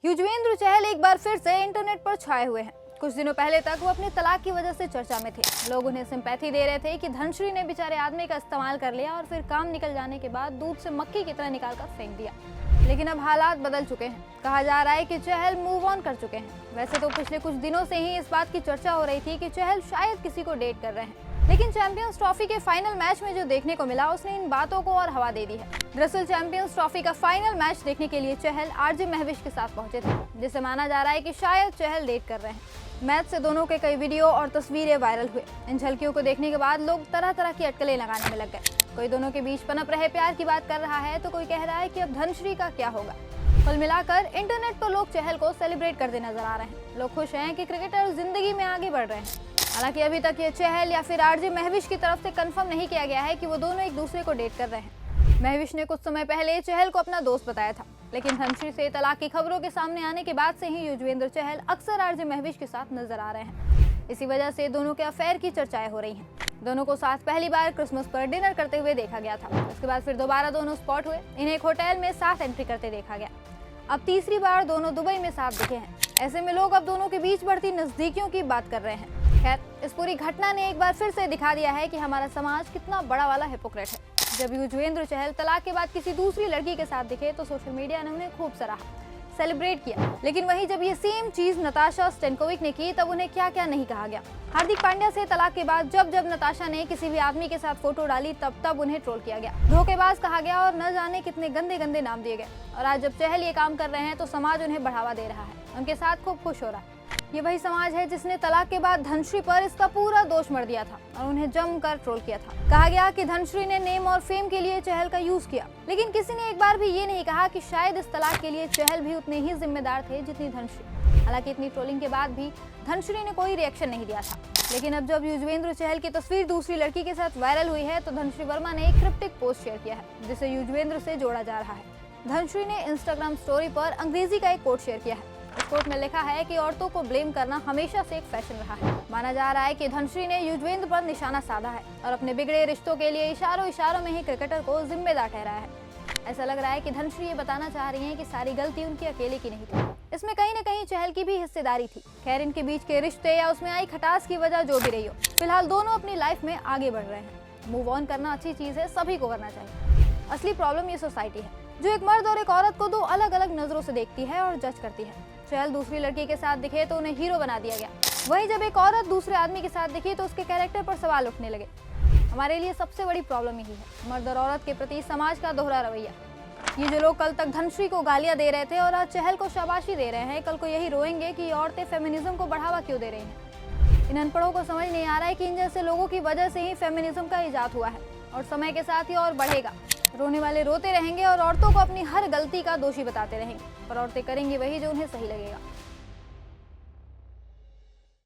युजवेंद्र चहल एक बार फिर से इंटरनेट पर छाए हुए हैं। कुछ दिनों पहले तक वो अपने तलाक की वजह से चर्चा में थे। लोग उन्हें सिंपैथी दे रहे थे कि धनश्री ने बेचारे आदमी का इस्तेमाल कर लिया और फिर काम निकल जाने के बाद दूध से मक्खी की तरह निकाल कर फेंक दिया। लेकिन अब हालात बदल चुके हैं। कहा जा रहा है कि चहल मूव ऑन कर चुके हैं। वैसे तो पिछले कुछ दिनों से ही इस बात की चर्चा हो रही थी कि चहल शायद किसी को डेट कर रहे हैं, लेकिन चैंपियंस ट्रॉफी के फाइनल मैच में जो देखने को मिला उसने इन बातों को और हवा दे दी है। दरअसल चैंपियंस ट्रॉफी का फाइनल मैच देखने के लिए चहल आरजे महविश के साथ पहुंचे थे, जिसे माना जा रहा है कि शायद चहल डेट कर रहे हैं। मैच से दोनों के कई वीडियो और तस्वीरें वायरल हुए। इन झलकियों को देखने के बाद लोग तरह तरह की अटकलें लगाने में लग गए। कोई दोनों के बीच पनप रहे प्यार की बात कर रहा है, तो कोई कह रहा है कि अब धनश्री का क्या होगा। कुल मिलाकर इंटरनेट पर लोग चहल को सेलिब्रेट करते नजर आ रहे हैं। लोग खुश हैं कि क्रिकेटर जिंदगी में आगे बढ़ रहे हैं। हालांकि अभी तक ये चहल या फिर आरजे महविश की तरफ से कंफर्म नहीं किया गया है कि वो दोनों एक दूसरे को डेट कर रहे हैं। महविश ने कुछ समय पहले चहल को अपना दोस्त बताया था, लेकिन धनश्री से तलाक की खबरों के सामने आने के बाद से ही युजवेंद्र चहल अक्सर आरजे महविश के साथ नजर आ रहे हैं। इसी वजह से दोनों के अफेयर की चर्चाएं हो रही हैं। दोनों को साथ पहली बार क्रिसमस पर डिनर करते हुए देखा गया था। इसके बाद फिर दोबारा दोनों स्पॉट हुए। इन्हें एक होटल में साथ एंट्री करते देखा गया। अब तीसरी बार दोनों दुबई में साथ दिखे हैं। ऐसे में लोग अब दोनों के बीच बढ़ती नजदीकियों की बात कर रहे हैं। खैर, इस पूरी घटना ने एक बार फिर से दिखा दिया है कि हमारा समाज कितना बड़ा वाला हिपोक्रेट है। जब युजवेंद्र चहल तलाक के बाद किसी दूसरी लड़की के साथ दिखे तो सोशल मीडिया ने उन्हें खूब सराहा, सेलिब्रेट किया, लेकिन वहीं जब ये सेम चीज नताशा स्टेनकोविक ने की तब उन्हें क्या क्या नहीं कहा गया। हार्दिक पांड्या से तलाक के बाद जब नताशा ने किसी भी आदमी के साथ फोटो डाली तब उन्हें ट्रोल किया गया, धोखेबाज कहा गया और न जाने कितने गंदे गंदे नाम दिए गए। और आज जब चहल ये काम कर रहे हैं तो समाज उन्हें बढ़ावा दे रहा है, उनके साथ खूब खुश हो रहा है। ये वही समाज है जिसने तलाक के बाद धनश्री पर इसका पूरा दोष मढ़ दिया था और उन्हें जमकर ट्रोल किया था। कहा गया कि धनश्री ने नेम और फेम के लिए चहल का यूज किया, लेकिन किसी ने एक बार भी ये नहीं कहा कि शायद इस तलाक के लिए चहल भी उतने ही जिम्मेदार थे जितनी धनश्री। हालांकि इतनी ट्रोलिंग के बाद भी धनश्री ने कोई रिएक्शन नहीं दिया था। लेकिन अब जब युजवेंद्र चहल की तस्वीर दूसरी लड़की के साथ वायरल हुई है तो धनश्री वर्मा ने एक क्रिप्टिक पोस्ट शेयर किया है, जिसे युजवेंद्र से जोड़ा जा रहा है। धनश्री ने इंस्टाग्राम स्टोरी पर अंग्रेजी का एक कोट शेयर किया है। इस कोट में लिखा है कि औरतों को ब्लेम करना हमेशा से एक फैशन रहा है। माना जा रहा है कि धनश्री ने युजवेंद्र पर निशाना साधा है और अपने बिगड़े रिश्तों के लिए इशारों में ही क्रिकेटर को जिम्मेदार ठहराया है। ऐसा लग रहा है कि धनश्री ये बताना चाह रही हैं कि सारी गलती उनकी अकेले की नहीं थी, इसमें कहीं न कहीं चहल की भी हिस्सेदारी थी। खैर, इनके बीच के रिश्ते या उसमें आई खटास की वजह जो भी रही हो, फिलहाल दोनों अपनी लाइफ में आगे बढ़ रहे हैं। मूव ऑन करना अच्छी चीज है, सभी को करना चाहिए। असली प्रॉब्लम ये सोसाइटी है जो एक मर्द और एक औरत को दो अलग अलग नजरों से देखती है और जज करती है। चहल दूसरी लड़की के साथ दिखे तो उन्हें हीरो बना दिया गया, वहीं जब एक औरत दूसरे आदमी के साथ दिखी तो उसके कैरेक्टर पर सवाल उठने लगे। हमारे लिए सबसे बड़ी प्रॉब्लम यही है, मर्द और औरत के प्रति समाज का दोहरा रवैया। ये जो लोग कल तक धनश्री को गालियां दे रहे थे और आज चहल को शाबाशी दे रहे हैं, कल को यही रोएंगे कि औरतें फेमिनिज्म को बढ़ावा क्यों दे रही हैं। इन अनपढ़ों को समझ नहीं आ रहा है कि इन जैसे लोगों की वजह से ही फेमिनिज्म का इजाद हुआ है और समय के साथ ही और बढ़ेगा। रोने वाले रोते रहेंगे और औरतों को अपनी हर गलती का दोषी बताते रहेंगे, पर औरतें करेंगी वही जो उन्हें सही लगेगा।